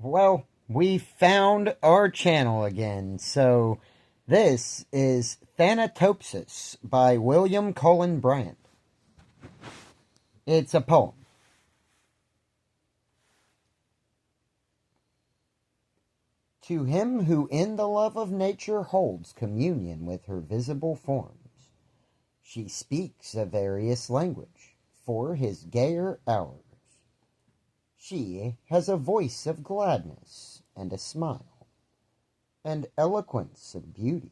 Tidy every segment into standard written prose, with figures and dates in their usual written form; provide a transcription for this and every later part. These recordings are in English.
Well, we found our channel again. So, this is Thanatopsis by William Cullen Bryant. It's a poem. To him who in the love of nature holds communion with her visible forms, she speaks a various language for his gayer hours. She has a voice of gladness and a smile, and eloquence of beauty,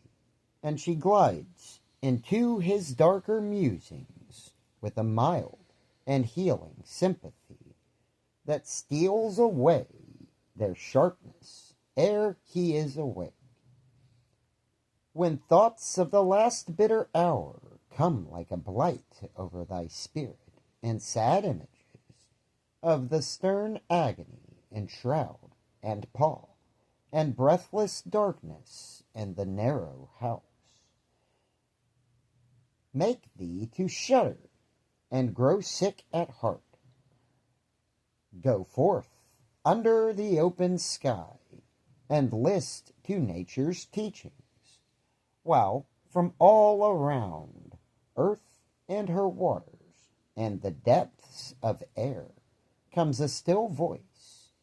and she glides into his darker musings with a mild and healing sympathy that steals away their sharpness ere he is awake. When thoughts of the last bitter hour come like a blight over thy spirit, and sad images of the stern agony in shroud and pall, and breathless darkness and the narrow house, make thee to shudder and grow sick at heart. Go forth under the open sky, and list to nature's teachings, while from all around earth and her waters and the depths of air comes a still voice.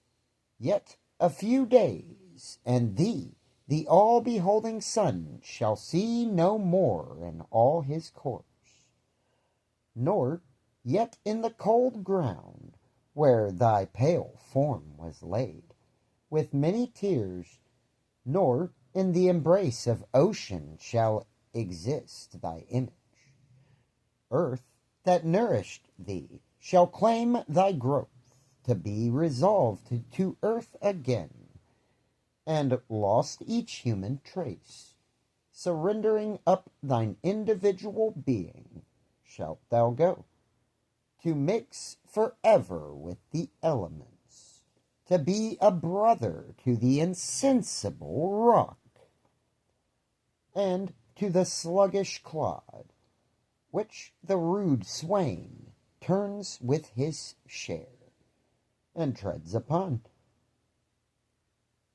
Yet a few days, and thee, the all-beholding sun, shall see no more in all his course, nor yet in the cold ground where thy pale form was laid, with many tears, nor in the embrace of ocean shall exist thy image. Earth that nourished thee shall claim thy growth, to be resolved to earth again, and lost each human trace, surrendering up thine individual being, shalt thou go, to mix forever with the elements, to be a brother to the insensible rock, and to the sluggish clod, which the rude swain turns with his share, and treads upon.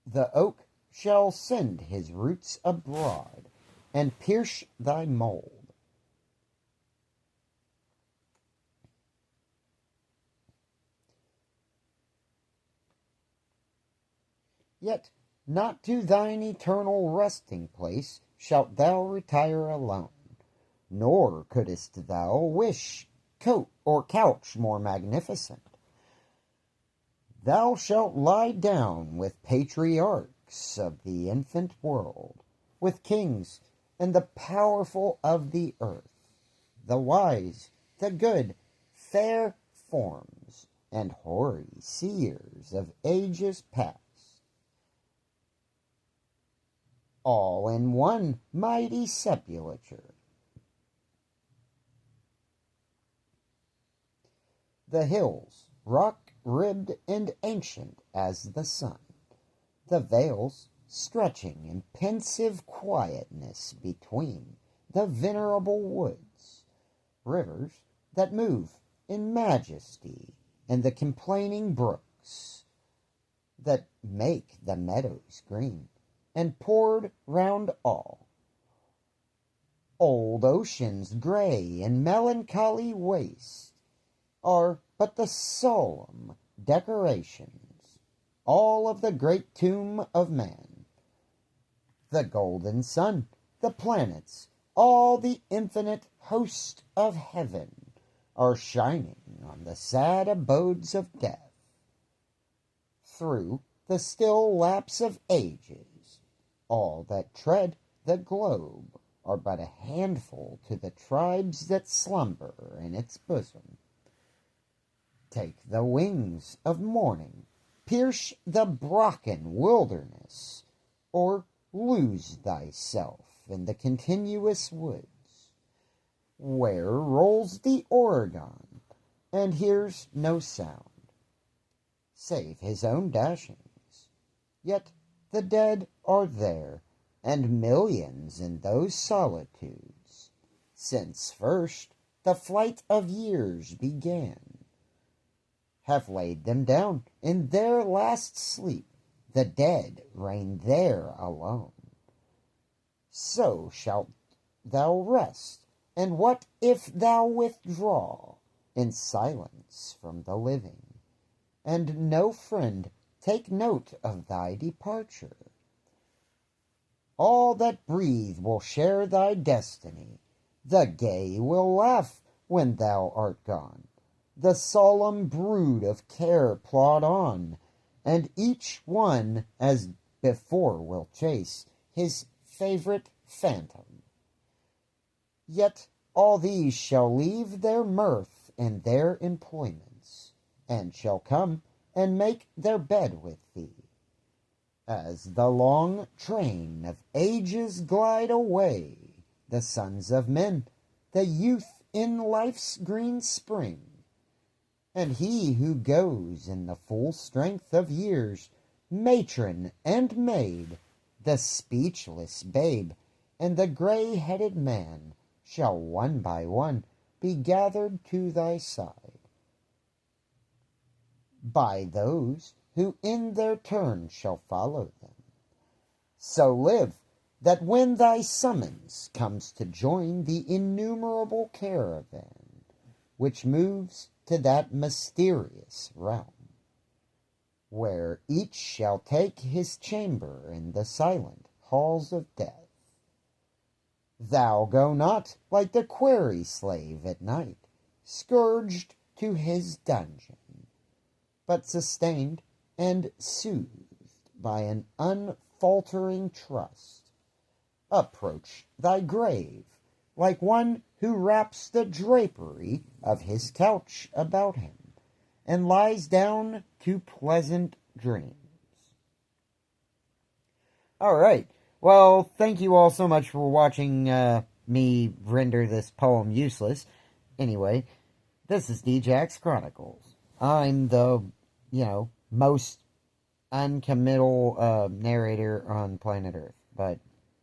The oak shall send his roots abroad, and pierce thy mould. Yet not to thine eternal resting place shalt thou retire alone, nor couldst thou wish coat or couch more magnificent. Thou shalt lie down with patriarchs of the infant world, with kings and the powerful of the earth, the wise, the good, fair forms, and hoary seers of ages past, all in one mighty sepulchre. The hills, rock-ribbed and ancient as the sun, the vales stretching in pensive quietness between the venerable woods, rivers that move in majesty, and the complaining brooks that make the meadows green, and poured round all. Old ocean's grey and melancholy waste are but the solemn decorations, all of the great tomb of man. The golden sun, the planets, all the infinite host of heaven are shining on the sad abodes of death. Through the still lapse of ages, all that tread the globe are but a handful to the tribes that slumber in its bosom. Take the wings of morning, pierce the Brocken wilderness, or lose thyself in the continuous woods, where rolls the Oregon, and hears no sound, save his own dashings. Yet the dead are there, and millions in those solitudes, since first the flight of years began, have laid them down in their last sleep the dead reign there alone. So shalt thou rest, and what if thou withdraw in silence from the living, and no friend take note of thy departure? All that breathe will share thy destiny, the gay will laugh when thou art gone, the solemn brood of care plod on, and each one as before will chase his favorite phantom. Yet all these shall leave their mirth and their employments, and shall come and make their bed with thee. As the long train of ages glide away, the sons of men, the youth in life's green spring, and he who goes in the full strength of years, matron and maid, the speechless babe, and the gray-headed man, shall one by one be gathered to thy side by those who in their turn shall follow them. So live, that when thy summons comes to join the innumerable caravan which moves to that mysterious realm, where each shall take his chamber in the silent halls of death, thou go not like the quarry slave at night, scourged to his dungeon, but sustained and soothed by an unfaltering trust. Approach thy grave like one who wraps the drapery of his couch about him, and lies down to pleasant dreams. All right. Well, thank you all so much for watching me render this poem useless. Anyway, this is D-Jack's Chronicles. I'm the, most uncommittal narrator on planet Earth, but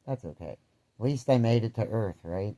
that's okay. At least I made it to Earth, right?